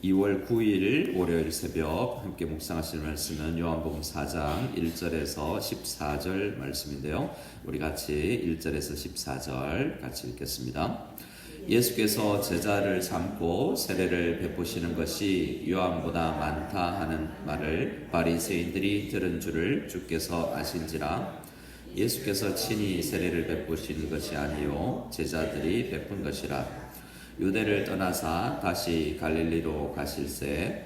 2월 9일 월요일 새벽 함께 묵상하실 말씀은 요한복음 4장 1절에서 14절 말씀인데요. 우리 같이 1절에서 14절 같이 읽겠습니다. 예수께서 제자를 삼고 세례를 베푸시는 것이 요한보다 많다 하는 말을 바리새인들이 들은 줄을 주께서 아신지라. 예수께서 친히 세례를 베푸신 것이 아니요 제자들이 베푼 것이라. 유대를 떠나사 다시 갈릴리로 가실새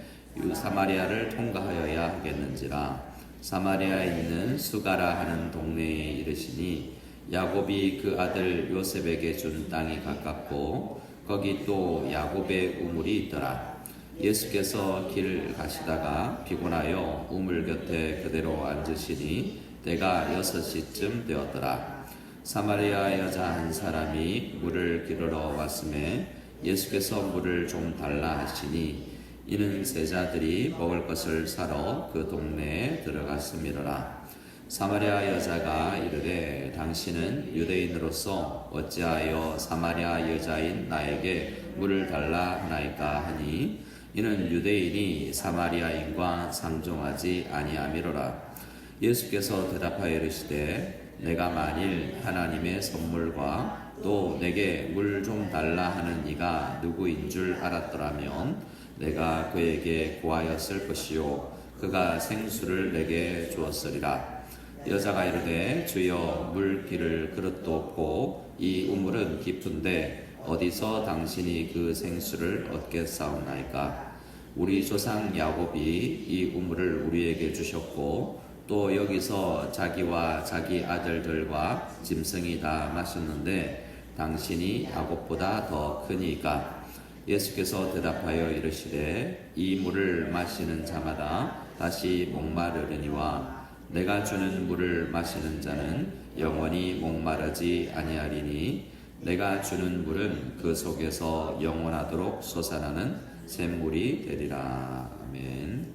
사마리아를 통과하여야 하겠는지라. 사마리아에 있는 수가라 하는 동네에 이르시니 야곱이 그 아들 요셉에게 준 땅이 가깝고 거기 또 야곱의 우물이 있더라. 예수께서 길 가시다가 피곤하여 우물 곁에 그대로 앉으시니 때가 6시쯤 되었더라. 사마리아 여자 한 사람이 물을 기르러 왔음에 예수께서 물을 좀 달라 하시니 이는 세자들이 먹을 것을 사러 그 동네에 들어갔음이로라. 사마리아 여자가 이르되 당신은 유대인으로서 어찌하여 사마리아 여자인 나에게 물을 달라 하나이까 하니 이는 유대인이 사마리아인과 상종하지 아니함이로라. 예수께서 대답하여 이르시되 내가 만일 하나님의 선물과 또 내게 물 좀 달라 하는 이가 누구인 줄 알았더라면 내가 그에게 구하였을 것이요 그가 생수를 내게 주었으리라. 여자가 이르되 주여 물 기를 그릇도 없고 이 우물은 깊은데 어디서 당신이 그 생수를 얻겠사옵나이까. 우리 조상 야곱이 이 우물을 우리에게 주셨고 또 여기서 자기와 자기 아들들과 짐승이 다 마셨는데 당신이 야곱보다 더 크니까. 예수께서 대답하여 이르시되 이 물을 마시는 자마다 다시 목마르리니와 내가 주는 물을 마시는 자는 영원히 목마르지 아니하리니 내가 주는 물은 그 속에서 영원하도록 솟아나는 샘물이 되리라. 아멘.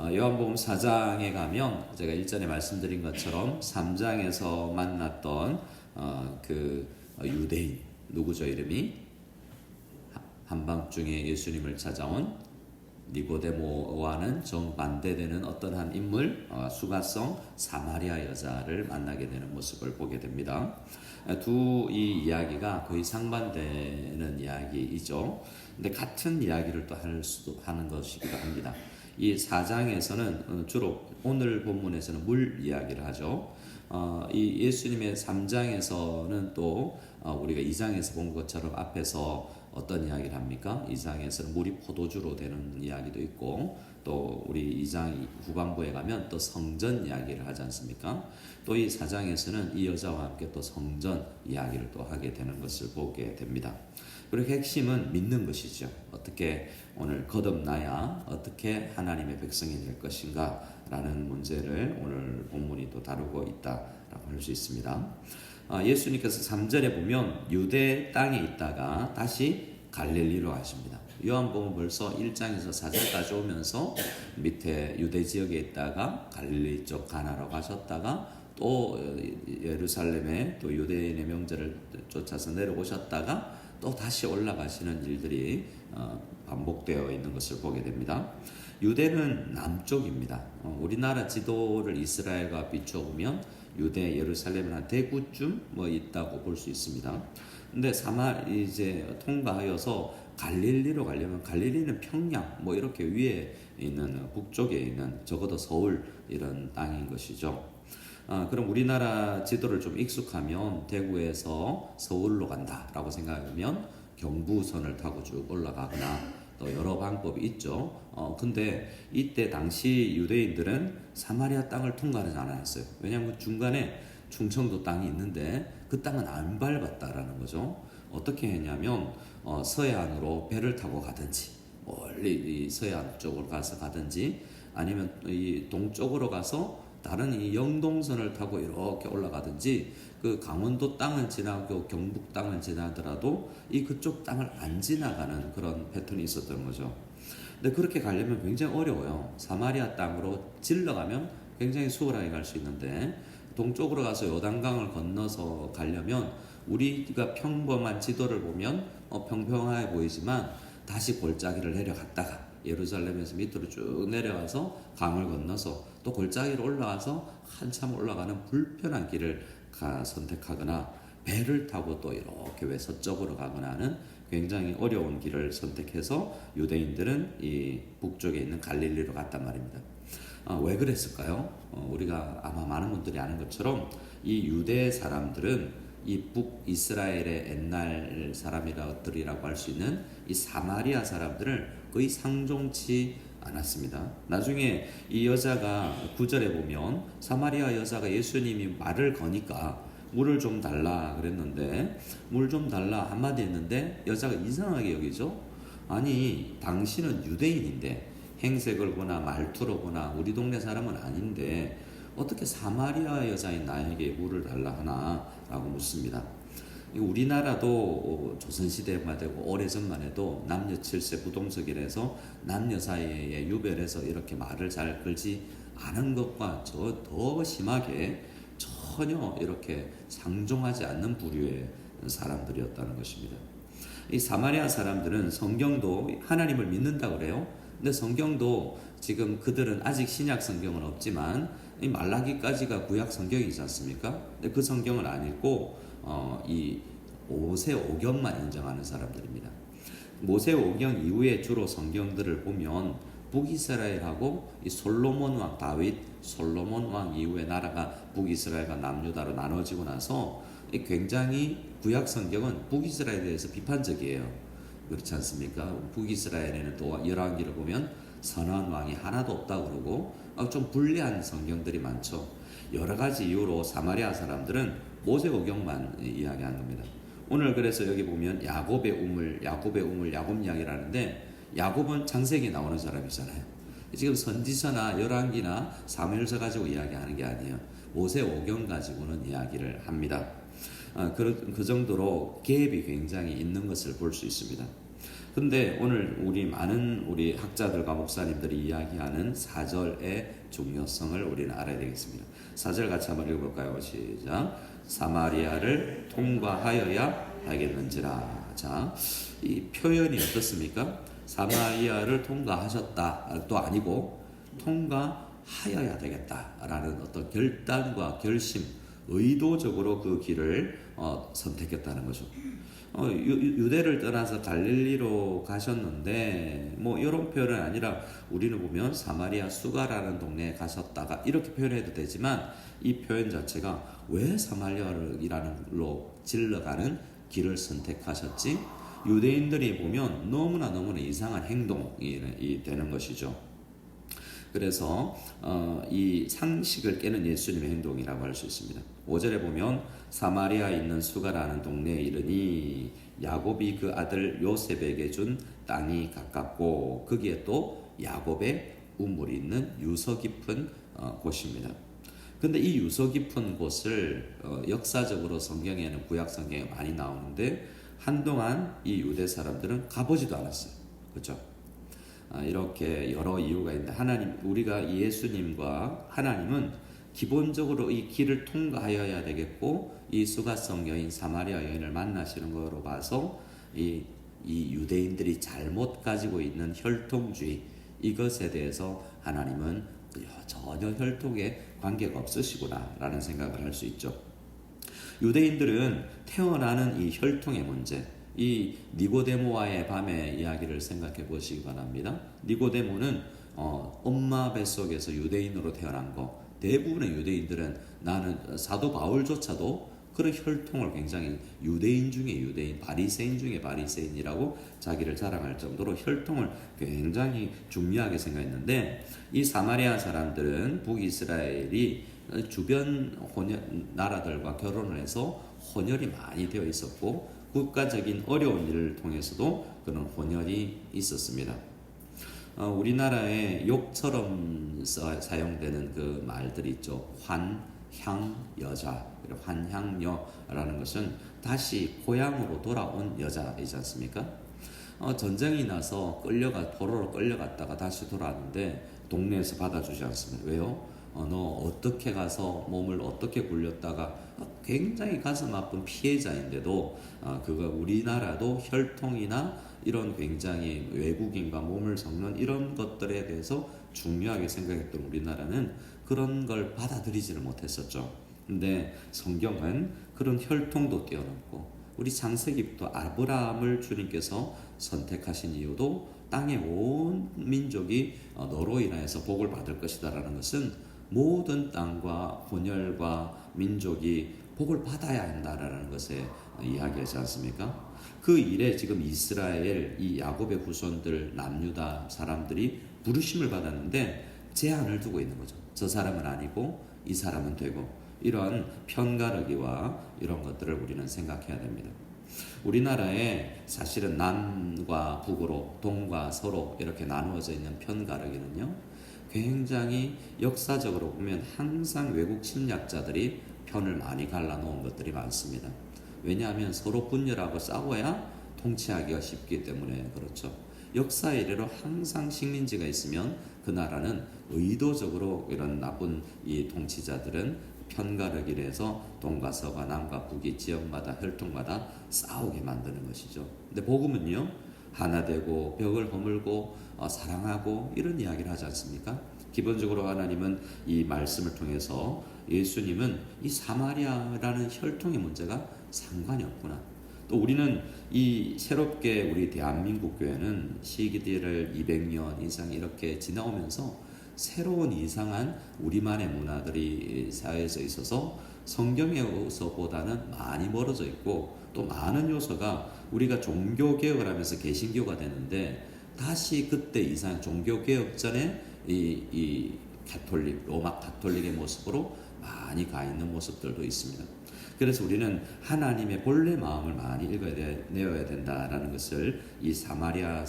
요한복음 4장에 가면 제가 일전에 말씀드린 것처럼 3장에서 만났던 그 유대인 누구죠? 이름이 한밤중에 예수님을 찾아온 니고데모와는 정반대되는 어떤 한 인물, 수가성 사마리아 여자를 만나게 되는 모습을 보게 됩니다. 이 이야기가 거의 상반되는 이야기이죠. 근데 같은 이야기를 또 하는 것이기도 합니다. 이 4장에서는 주로 오늘 본문에서는 물 이야기를 하죠. 이 예수님의 3장에서는 또 우리가 2장에서 본 것처럼 앞에서 어떤 이야기를 합니까? 2장에서는 물이 포도주로 되는 이야기도 있고 또 우리 2장 후반부에 가면 또 성전 이야기를 하지 않습니까? 또 이 4장에서는 이 여자와 함께 또 성전 이야기를 또 하게 되는 것을 보게 됩니다. 그리고 핵심은 믿는 것이죠. 어떻게 오늘 거듭나야 어떻게 하나님의 백성이 될 것인가 라는 문제를 오늘 본문이 또 다루고 있다라고 할 수 있습니다. 예수님께서 3절에 보면 유대 땅에 있다가 다시 갈릴리로 가십니다. 요한복음 벌써 1장에서 4절까지 오면서 밑에 유대 지역에 있다가 갈릴리 쪽 가나로 가셨다가 또 예루살렘에 또 유대인의 명절을 쫓아서 내려오셨다가 또 다시 올라가시는 일들이 반복되어 있는 것을 보게 됩니다. 유대는 남쪽입니다. 우리나라 지도를 이스라엘과 비춰보면 유대 예루살렘은 한 대구쯤 있다고 볼 수 있습니다. 근데 이제 통과하여서 갈릴리로 가려면 갈릴리는 평양 이렇게 위에 있는 북쪽에 있는 적어도 서울 이런 땅인 것이죠. 그럼 우리나라 지도를 좀 익숙하면 대구에서 서울로 간다라고 생각하면 경부선을 타고 쭉 올라가거나 또 여러 방법이 있죠. 근데 이때 당시 유대인들은 사마리아 땅을 통과하지 않았어요. 왜냐하면 중간에 충청도 땅이 있는데 그 땅은 안 밟았다라는 거죠. 어떻게 했냐면 서해안으로 배를 타고 가든지 멀리 이 서해안 쪽으로 가든지 아니면 이 동쪽으로 가서 다른 이 영동선을 타고 이렇게 올라가든지 그 강원도 땅을 지나고 경북 땅을 지나더라도 이 그쪽 땅을 안 지나가는 그런 패턴이 있었던 거죠. 근데 그렇게 가려면 굉장히 어려워요. 사마리아 땅으로 질러가면 굉장히 수월하게 갈 수 있는데 동쪽으로 가서 요단강을 건너서 가려면 우리가 평범한 지도를 보면 평평해 보이지만 다시 골짜기를 내려갔다가 예루살렘에서 밑으로 쭉 내려와서 강을 건너서 또 골짜기로 올라와서 한참 올라가는 불편한 길을 선택하거나 배를 타고 또 이렇게 왜 서쪽으로 가거나 하는 굉장히 어려운 길을 선택해서 유대인들은 이 북쪽에 있는 갈릴리로 갔단 말입니다. 왜 그랬을까요? 우리가 아마 많은 분들이 아는 것처럼 이 유대 사람들은 이 북이스라엘의 옛날 사람들이라고 할 수 있는 이 사마리아 사람들을 거의 상종치 않았습니다. 나중에 이 여자가 9절에 보면 사마리아 여자가 예수님이 말을 거니까 물을 좀 달라 그랬는데 물 좀 달라 한마디 했는데 여자가 이상하게 여기죠. 아니 당신은 유대인인데 행색을 보나 말투로 보나 우리 동네 사람은 아닌데 어떻게 사마리아 여자인 나에게 물을 달라 하나 라고 묻습니다. 우리나라도 조선시대만 되고 오래전만 해도 남녀 7세 부동석이라서 남녀 사이에 유별해서 이렇게 말을 잘 걸지 않은 것과 더 심하게 전혀 이렇게 상종하지 않는 부류의 사람들이었다는 것입니다. 이 사마리아 사람들은 성경도 하나님을 믿는다 그래요. 근데 성경도 지금 그들은 아직 신약 성경은 없지만 이 말라기까지가 구약 성경이지 않습니까? 근데 그 성경을 안 읽고 이 모세오경만 인정하는 사람들입니다. 모세오경 이후에 주로 성경들을 보면 북이스라엘하고 이 솔로몬 왕 다윗, 솔로몬 왕 이후에 나라가 북이스라엘과 남유다로 나눠지고 나서 굉장히 구약 성경은 북이스라엘에 대해서 비판적이에요. 그렇지 않습니까? 북이스라엘에는 또 열왕기를 보면 선한 왕이 하나도 없다고 그러고 좀 불리한 성경들이 많죠. 여러 가지 이유로 사마리아 사람들은 모세오경만 이야기한 겁니다. 오늘 그래서 여기 보면 야곱의 우물, 야곱 이야기라는데 야곱은 창세기에 나오는 사람이잖아요. 지금 선지서나 열왕기나 사무엘서 가지고 이야기하는 게 아니에요. 모세오경 가지고는 이야기를 합니다. 그 정도로 갭이 굉장히 있는 것을 볼 수 있습니다. 근데 오늘 많은 우리 학자들과 목사님들이 이야기하는 4절의 중요성을 우리는 알아야 되겠습니다. 4절 같이 한번 읽어볼까요? 시작. 사마리아를 통과하여야 하겠는지라. 자, 이 표현이 어떻습니까? 사마리아를 통과하셨다도 아니고 통과하여야 되겠다라는 어떤 결단과 결심, 의도적으로 그 길을 선택했다는 거죠. 유대를 떠나서 갈릴리로 가셨는데 뭐 이런 표현은 아니라 우리는 보면 사마리아 수가라는 동네에 가셨다가 이렇게 표현해도 되지만 이 표현 자체가 왜 사마리아라는 로 질러가는 길을 선택하셨지? 유대인들이 보면 너무나 이상한 행동이 되는 것이죠. 그래서 이 상식을 깨는 예수님의 행동이라고 할 수 있습니다. 5절에 보면 사마리아에 있는 수가라는 동네에 이르니 야곱이 그 아들 요셉에게 준 땅이 가깝고 거기에 또 야곱의 우물이 있는 유서 깊은 곳입니다. 근데 이 유서 깊은 곳을 역사적으로 성경에는 구약 성경에 많이 나오는데 한동안 이 유대 사람들은 가보지도 않았어요. 그렇죠? 이렇게 여러 이유가 있는데 우리가 예수님과 하나님은 기본적으로 이 길을 통과하여야 되겠고 이 수가성 여인 사마리아 여인을 만나시는 거로 봐서 이 유대인들이 잘못 가지고 있는 혈통주의 이것에 대해서 하나님은 전혀 혈통에 관계가 없으시구나 라는 생각을 할 수 있죠. 유대인들은 태어나는 이 혈통의 문제, 이 니고데모와의 밤의 이야기를 생각해 보시기 바랍니다. 니고데모는 엄마 뱃속에서 유대인으로 태어난 거. 대부분의 유대인들은 나는 사도 바울조차도 그런 혈통을 굉장히 유대인 중에 유대인, 바리새인 중에 바리새인이라고 자기를 자랑할 정도로 혈통을 굉장히 중요하게 생각했는데 이 사마리아 사람들은 북이스라엘이 주변 나라들과 결혼을 해서 혼혈이 많이 되어 있었고 국가적인 어려운 일을 통해서도 그런 혼혈이 있었습니다. 우리나라에 욕처럼 사용되는 그 말들이 있죠. 환향여자, 환향녀라는 것은 다시 고향으로 돌아온 여자이지 않습니까? 전쟁이 나서 포로로 끌려갔다가 다시 돌아왔는데 동네에서 받아주지 않습니다. 왜요? 너 어떻게 가서 몸을 어떻게 굴렸다가 굉장히 가슴 아픈 피해자인데도 그거 우리나라도 혈통이나 이런 굉장히 외국인과 몸을 섞는 이런 것들에 대해서 중요하게 생각했던 우리나라는 그런 걸 받아들이지를 못했었죠. 근데 성경은 그런 혈통도 뛰어넘고 우리 창세기부터 아브라함을 주님께서 선택하신 이유도 땅의 온 민족이 너로 인하여서 복을 받을 것이다라는 것은 모든 땅과 분열과 민족이 복을 받아야 한다라는 것에 이야기하지 않습니까? 그 일에 지금 이스라엘 이 야곱의 후손들 남유다 사람들이 부르심을 받았는데 제한을 두고 있는 거죠. 저 사람은 아니고 이 사람은 되고 이러한 편가르기와 이런 것들을 우리는 생각해야 됩니다. 우리나라에 사실은 남과 북으로 동과 서로 이렇게 나누어져 있는 편가르기는요 굉장히 역사적으로 보면 항상 외국 침략자들이 편을 많이 갈라놓은 것들이 많습니다. 왜냐하면 서로 분열하고 싸워야 통치하기가 쉽기 때문에 그렇죠. 역사 이래로 항상 식민지가 있으면 그 나라는 의도적으로 이런 나쁜 이 통치자들은 편가르기를 해서 동과 서가 남과 북이 지역마다 혈통마다 싸우게 만드는 것이죠. 근데 복음은요 하나 되고 벽을 허물고 사랑하고 이런 이야기를 하지 않습니까? 기본적으로 하나님은 이 말씀을 통해서 예수님은 이 사마리아라는 혈통의 문제가 상관이 없구나. 또 우리는 이 새롭게 우리 대한민국 교회는 시기들을 200년 이상 이렇게 지나오면서 새로운 이상한 우리만의 문화들이 사회에서 있어서 성경에서보다는 많이 멀어져 있고 또 많은 요소가 우리가 종교개혁을 하면서 개신교가 되는데 다시 그때 이상 종교개혁 전에 이 가톨릭, 로마 가톨릭의 모습으로 많이 가 있는 모습들도 있습니다. 그래서 우리는 하나님의 본래 마음을 많이 읽어내야 된다라는 것을 이 사마리아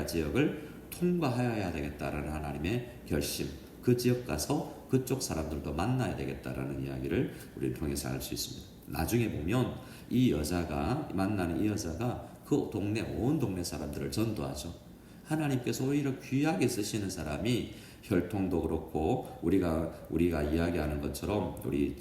지역을 통과하여야 되겠다라는 하나님의 결심, 그 지역 가서 그쪽 사람들도 만나야 되겠다라는 이야기를 우리는 통해서 알 수 있습니다. 나중에 보면 이 여자가 만나는 이 여자가 그 동네 온 동네 사람들을 전도하죠. 하나님께서 오히려 귀하게 쓰시는 사람이 혈통도 그렇고 우리가 이야기하는 것처럼 우리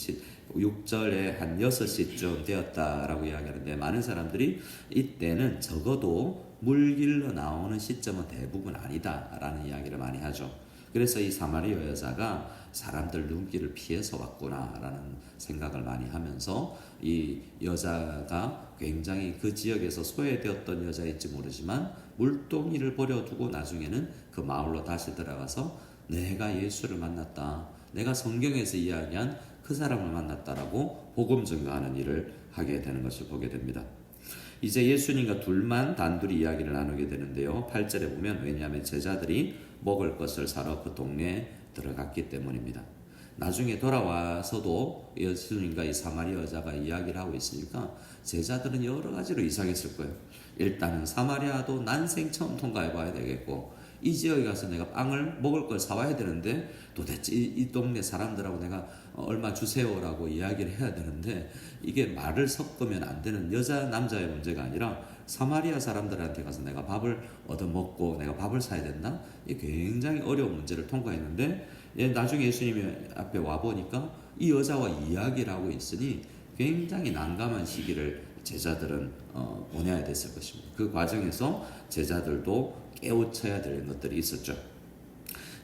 6절에 한 6시쯤 되었다라고 이야기하는데 많은 사람들이 이때는 적어도 물길로 나오는 시점은 대부분 아니다라는 이야기를 많이 하죠. 그래서 이 사마리아 여자가 사람들 눈길을 피해서 왔구나라는 생각을 많이 하면서 이 여자가 굉장히 그 지역에서 소외되었던 여자일지 모르지만 물동이를 버려두고 나중에는 그 마을로 다시 들어가서 내가 예수를 만났다, 내가 성경에서 이야기한 그 사람을 만났다라고 복음 증거하는 일을 하게 되는 것을 보게 됩니다. 이제 예수님과 둘만 단둘이 이야기를 나누게 되는데요. 8절에 보면 왜냐하면 제자들이 먹을 것을 사러 그 동네에 들어갔기 때문입니다. 나중에 돌아와서도 예수님과 이 사마리아 여자가 이야기를 하고 있으니까 제자들은 여러 가지로 이상했을 거예요. 일단은 사마리아도 난생 처음 통과해 봐야 되겠고 이 지역에 가서 내가 빵을 먹을 걸 사와야 되는데 도대체 이 동네 사람들하고 내가 얼마 주세요라고 이야기를 해야 되는데 이게 말을 섞으면 안 되는 여자 남자의 문제가 아니라 사마리아 사람들한테 가서 내가 밥을 얻어먹고 내가 밥을 사야 된다? 이게 굉장히 어려운 문제를 통과했는데 나중에 예수님이 앞에 와보니까 이 여자와 이야기를 하고 있으니 굉장히 난감한 시기를 제자들은 보내야 됐을 것입니다. 그 과정에서 제자들도 깨우쳐야 될 것들이 있었죠.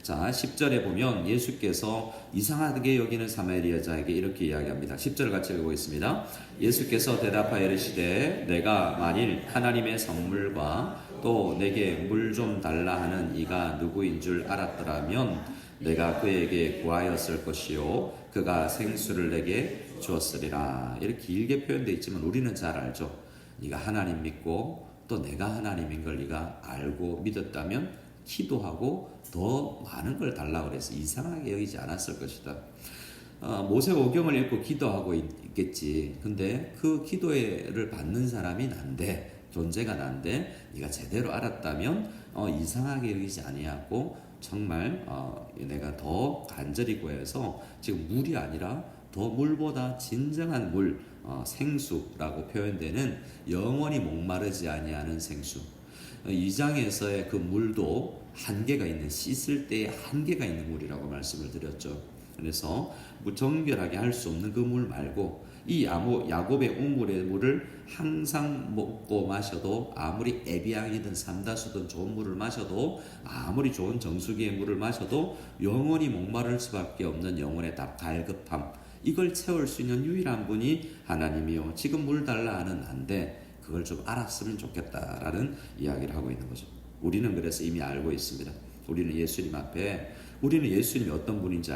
자, 10절에 보면 예수께서 이상하게 여기는 사마리아 여자에게 이렇게 이야기합니다. 10절 같이 읽어보겠습니다. 예수께서 대답하여 이르시되 내가 만일 하나님의 선물과 또 내게 물 좀 달라 하는 이가 누구인 줄 알았더라면 내가 그에게 구하였을 것이요 그가 생수를 내게 주었으리라. 이렇게 길게 표현되어 있지만 우리는 잘 알죠. 네가 하나님 믿고 또 내가 하나님인 걸 네가 알고 믿었다면 기도하고 더 많은 걸 달라고 그래서 이상하게 여기지 않았을 것이다. 모세오경을 읽고 기도하고 있겠지. 근데 그 기도를 받는 사람이 난데, 존재가 난데 네가 제대로 알았다면 이상하게 여기지 아니하고 정말 내가 더 간절히 구해서 지금 물이 아니라 더 물보다 진정한 물, 생수라고 표현되는 영원히 목마르지 아니하는 생수. 2장에서의 그 물도 한계가 있는, 씻을 때에 한계가 있는 물이라고 말씀을 드렸죠. 그래서 정결하게 할 수 없는 그 물 말고 이 야곱의 우물의 물을 항상 먹고 마셔도, 아무리 에비앙이든 삼다수든 좋은 물을 마셔도, 아무리 좋은 정수기의 물을 마셔도 영원히 목마를 수밖에 없는 영혼의 갈급함, 이걸 채울 수 있는 유일한 분이 하나님이요, 지금 물 달라 하는 안데 그걸 좀 알았으면 좋겠다라는 이야기를 하고 있는 거죠. 우리는 그래서 이미 알고 있습니다. 우리는 예수님 앞에, 우리는 예수님이 어떤 분인지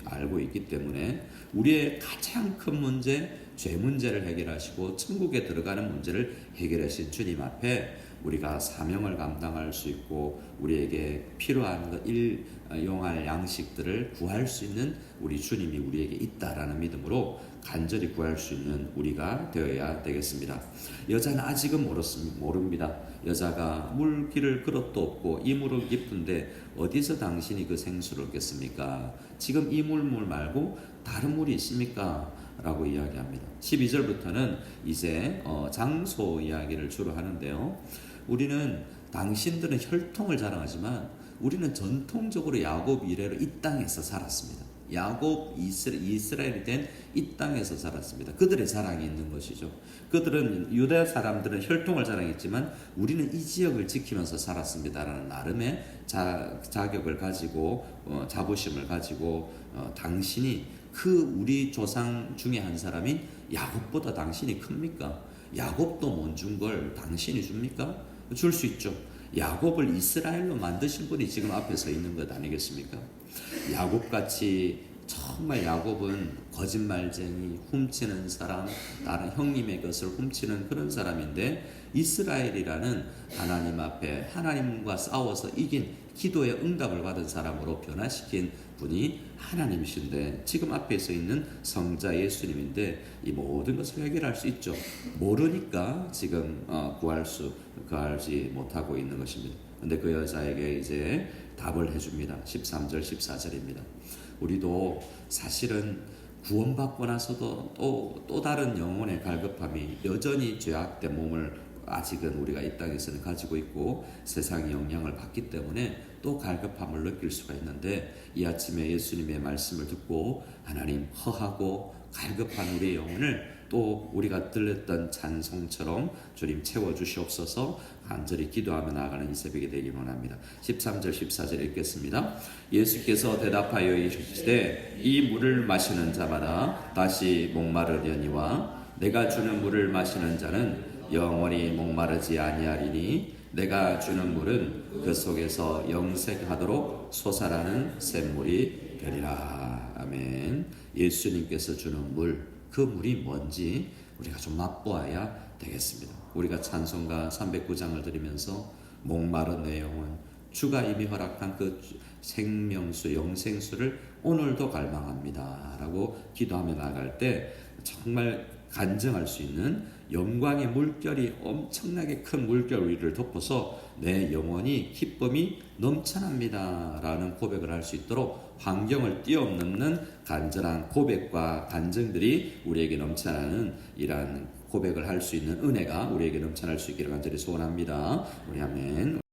알고 있기 때문에 우리의 가장 큰 문제, 죄 문제를 해결하시고 천국에 들어가는 문제를 해결하신 주님 앞에 우리가 사명을 감당할 수 있고, 우리에게 필요한 일용할 양식들을 구할 수 있는 우리 주님이 우리에게 있다라는 믿음으로 간절히 구할 수 있는 우리가 되어야 되겠습니다. 여자는 아직은 모릅니다. 여자가 물길을 그릇도 없고 이 물은 깊은데 어디서 당신이 그 생수를 얻겠습니까? 지금 이 물 말고 다른 물이 있습니까? 라고 이야기합니다. 12절부터는 이제 장소 이야기를 주로 하는데요. 우리는, 당신들은 혈통을 자랑하지만 우리는 전통적으로 야곱 이래로 이 땅에서 살았습니다. 야곱 이스라엘이 된 이 땅에서 살았습니다. 그들의 자랑이 있는 것이죠. 그들은, 유대 사람들은 혈통을 자랑했지만 우리는 이 지역을 지키면서 살았습니다라는 나름의 자격을 가지고, 자부심을 가지고, 당신이 우리 조상 중에 한 사람인 야곱보다 당신이 큽니까? 야곱도 못 준 걸 당신이 줍니까? 줄 수 있죠. 야곱을 이스라엘로 만드신 분이 지금 앞에 서 있는 것 아니겠습니까? 야곱같이, 정말 야곱은 거짓말쟁이, 훔치는 사람, 다른 형님의 것을 훔치는 그런 사람인데, 이스라엘이라는 하나님 앞에 하나님과 싸워서 이긴, 기도의 응답을 받은 사람으로 변화시킨 분이 하나님이신데, 지금 앞에 서 있는 성자 예수님인데 이 모든 것을 해결할 수 있죠. 모르니까 지금 구하지 못하고 있는 것입니다. 근데 그 여자에게 이제 답을 해줍니다. 13절 14절입니다. 우리도 사실은 구원받고 나서도 또 다른 영혼의 갈급함이 여전히 죄악된 몸을 아직은 우리가 이 땅에서는 가지고 있고 세상의 영향을 받기 때문에 또 갈급함을 느낄 수가 있는데, 이 아침에 예수님의 말씀을 듣고 하나님, 허하고 갈급한 우리의 영혼을 또 우리가 들렸던 찬송처럼 주님 채워주시옵소서 간절히 기도하며 나아가는 이 새벽이 되길 원합니다. 13절 14절 읽겠습니다. 예수께서 대답하여 이르시되 이 물을 마시는 자마다 다시 목마르려니와 내가 주는 물을 마시는 자는 영원히 목마르지 아니하리니 내가 주는 물은 그 속에서 영생하도록 솟아나는 샘물이 되리라. 아멘. 예수님께서 주는 물, 그 물이 뭔지 우리가 좀 맛보아야 되겠습니다. 우리가 찬송가 309장을 드리면서 목마른 내 영혼, 주가 이미 허락한 그 생명수, 영생수를 오늘도 갈망합니다 라고 기도하며 나아갈 때 정말 간증할 수 있는 영광의 물결이, 엄청나게 큰 물결 위를 덮어서 내 영혼이 기쁨이 넘쳐납니다 라는 고백을 할 수 있도록 환경을 뛰어넘는 간절한 고백과 간증들이 우리에게 넘쳐나는 이러한 고백을 할 수 있는 은혜가 우리에게 넘쳐날 수 있기를 간절히 소원합니다. 우리 아멘.